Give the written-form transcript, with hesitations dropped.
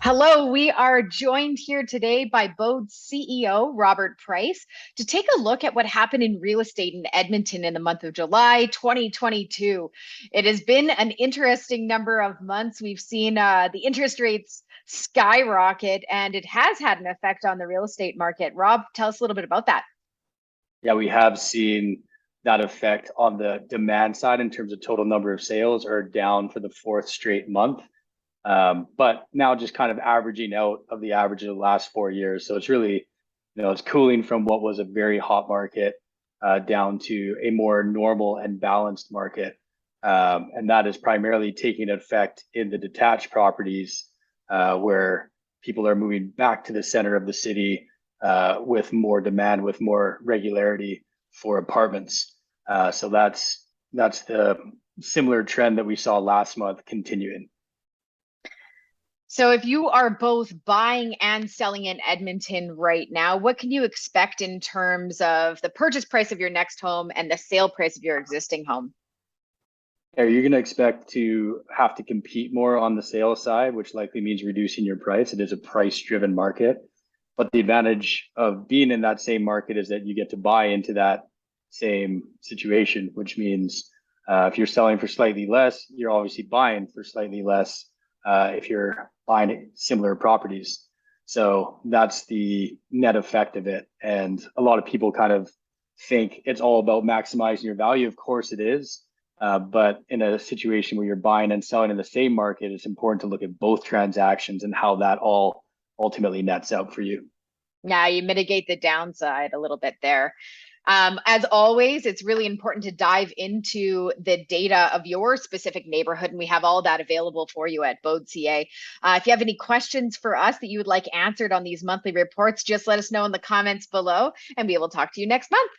Hello, we are joined here today by Bōde CEO Robert Price to take a look at what happened in real estate in Edmonton in the month of July 2022. It has been an interesting number of months. We've seen the interest rates skyrocket, and it has had an effect on the real estate market. Rob, tell us a little bit about that. Yeah, we have seen that effect on the demand side in terms of total number of sales are down for the fourth straight month. But now just kind of averaging out of the average of the last 4 years. So it's really, it's cooling from what was a very hot market down to a more normal and balanced market. And that is primarily taking effect in the detached properties where people are moving back to the center of the city with more demand, with more regularity for apartments. So that's the similar trend that we saw last month continuing. So if you are both buying and selling in Edmonton right now, what can you expect in terms of the purchase price of your next home and the sale price of your existing home? Are you going to expect to have to compete more on the sales side, which likely means reducing your price? It is a price-driven market, but the advantage of being in that same market is that you get to buy into that same situation, which means if you're selling for slightly less, you're obviously buying for slightly less if you're buying similar properties. So that's the net effect of it. And a lot of people kind of think it's all about maximizing your value. Of course it is. But in a situation where you're buying and selling in the same market, it's important to look at both transactions and how that all ultimately nets out for you. Yeah, you mitigate the downside a little bit there. As always, it's really important to dive into the data of your specific neighborhood, and we have all that available for you at Bōde.ca. If you have any questions for us that you would like answered on these monthly reports, just let us know in the comments below, and we will talk to you next month.